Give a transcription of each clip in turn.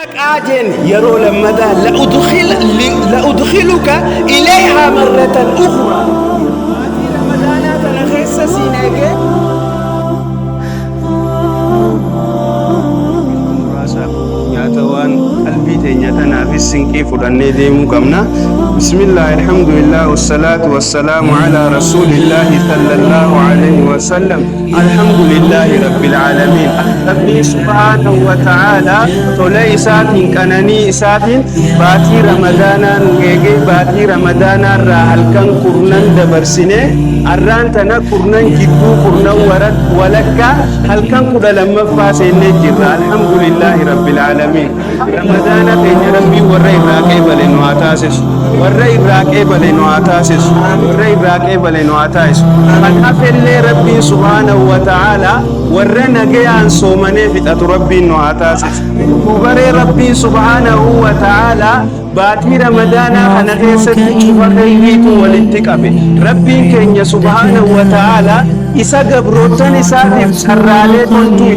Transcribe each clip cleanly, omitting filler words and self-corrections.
أجن يرو لمدا لأدخلك إليها مرة أخرى. رمضان أنا خيسة سينك. Nyaatawan qalbii teenya tanaafis sinqii fudhannee deemuu qabna. Bismillah, alhamdulillah, wassalatu wassalamu ala rasulillahi sallallahu alayhi wa sallam. Alhamdulillahi rabbil alamin. Rabbi subhanahu wa ta'ala tolee isaatiin qananii isaatiin baatii ramadaanaa nu eegee baatii ramadaanaa irraa halkan kurnan dabarsine arraan tana kurnan jidduu kurnan walakkaa halkan kudha lammaffaa seennee jirra. Alhamdulillahi rabbil alamin. رمضان كين ربي ورّي راكي بلي نواتاسس ورّي راكي بلي نواتاسس ورّي راكي بلي نواتاسس من أفل ربي سبحانه وتعالى ورّنا جيان سومني فتاة ربي نواتاسس وبري ربي سبحانه وتعالى باتي رمضان أنا غيست شفاقيت والاتقابي ربي كين سبحانه وتعالى isa gabroottan isaatiif sarraalee toltuu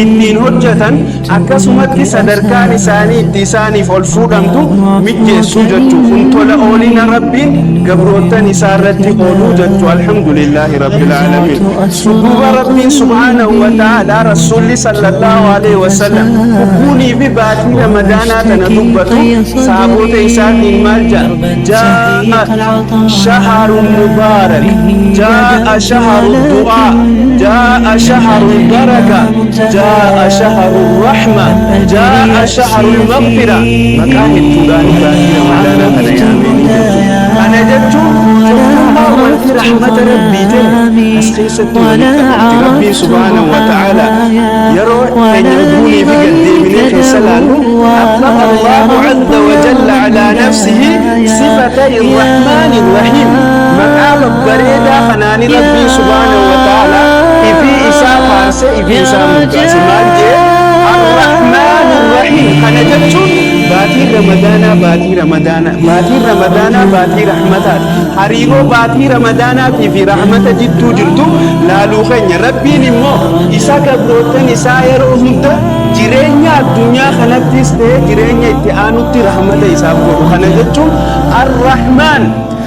ittiin hojjetan akkasumatti sadarkaan isaanii itti isaaniif ol fuudhamtu mijjeessuu jechuu kun tola oolina rabbiin gabroottan isaa irratti ooluu jechuu. Alhamdulillahi rabbil alamin. Duuba rabbiin subhaanahu wa ta'ala rasuulli sallallahu alaihi wa sallam hukunii fi baatii ramadaanaa tana dubbatu sahaboota isaatiin maal jedha? jaa'a shaharun mubaarak, jaa'a shaharun الدعاء، جاء شهر البركة، جاء شهر الرحمة، جاء شهر المغفرة. مكان التدان باهي مولانا أنا يا أمين. أنا جدت الله وفي رحمة ربي أسخيست ربي سبحانه وتعالى يروح أن يدوني بقديمني في سلالة. أطلق الله عز وجل على نفسه صفتي الرحمن الرحيم. مقام بريدة خناني ربي سبحانه وتعالى في إساء فارسة في إساء مقاسمان الرحمن الرحيم. أنا جدت باتي رمضان باتي رمضان باتي رمضان باتي رحمتات حريقو باتي رمضان في رحمة جدو جدو لا لوخن ربي نمو إساء كبروتن إساء يروهمت جرينيا الدنيا خلقتس تيه جرينيا اتعانوتي رحمة إساء بورو. أنا جدت الرحمن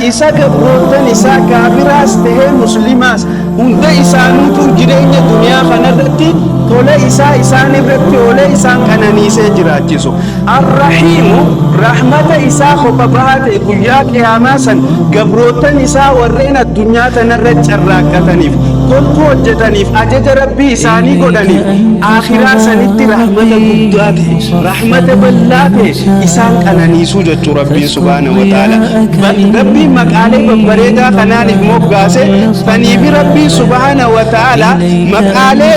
isa gabroottan isaa kaafiraas ta'ee muslimaas hunda isaanuutu jireenya duniyaa kanarratti tola isaa isaan irratti oolee isaan qananiisee jiraachisu. Arrahiimu rahmata isaa kopha bahaa ta'e guyyaa qiyaamaa san gabroottan isaa warreen addunyaa tanarra carraaqqataniif toltuu hojjetaniif ajaja rabbii isaanii godhaniif akhiraa sanitti rahmata guddaa ta'e rahmata bal'aa ta'e isaan qananiisuu jechuu rabbiin subhaanahu wa ta'ala. Rabbiin maqaalee babbareedaa kanaaniif moggaase saniifi rabbii subhaanahu wa ta'ala maqaalee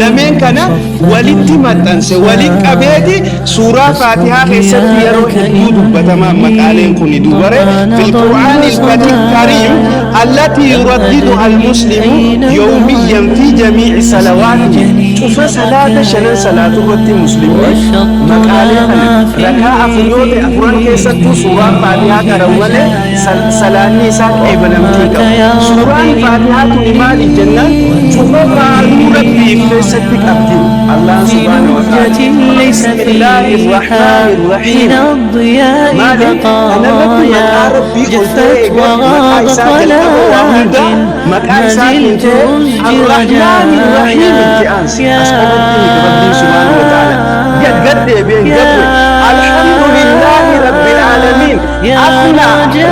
lameen kana walitti maxxanse walitti qabeeti suuraa faatihaa keessatti yeroo hedduu dubbatamaa maqaaleen kun dubare fil qur'aanil kariim allati yuraddiduha almuslimu yawmiyyan fi jamii'i salawaatihi. cufa salaata shanan salaatu irratti muslimni maqaalee kana rakaa afuryoota afuran keessattuu suuraan faatihaa karawwale salaanni isaa qeebalamtii qabu. Suuraan faatihaa tuni maali jennaan cufa maaluu rabbiif keessatti qabdi. Allah subhanahu wa ta'ala bismillahir rahmanir rahim maali ana rabbi jeffat wa qasaqalat maqaa isaatiin ar-rahmanir rahim itti ربي سبحانه وتعالى قد بين قبل الحمد لله رب العالمين. أثنى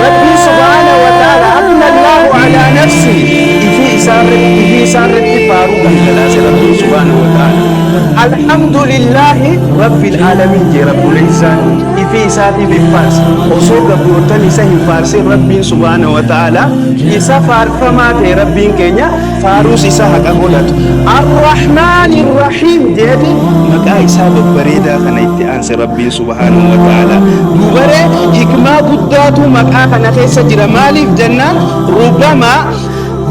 ربي سبحانه وتعالى أثنى الله على نفسه في سارة فاروق الثلاث ربي سبحانه وتعالى. الحمد لله رب العالمين جي رب الإنسان في ساتي بفارس وصوغ بروتن إساه فارس ربي سبحانه وتعالى إسا فارفما تي ربي كينيا فاروس إسا حقا قولت الرحمن الرحيم جيدي مكا إسا ببريدا خنيت أنس ربي سبحانه وتعالى دوبري إكما قداتو مكا خنخيس جرمالي في جنة. ربما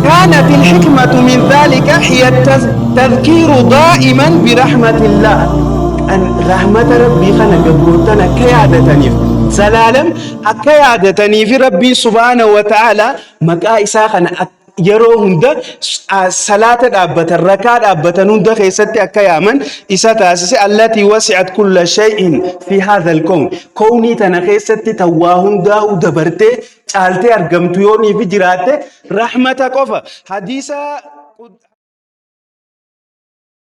كانت الحكمة من ذلك هي التذكير دائما برحمة الله. أن رحمة ربي خنا قبروتنا كيادتني سلالم أكيادتني في ربي سبحانه وتعالى مكا إسا خنا yeroo hunda salaata dhaabbatan rakaa dhaabbatan hunda keessatti akka yaaman isa taasise allati wasi'at kulla shay'in fi hadha al-kawn kawnii tana keessatti tawaa hundaa dabartee caaltee argamtu yoonii fi jiraatte rahmata qofa hadiisa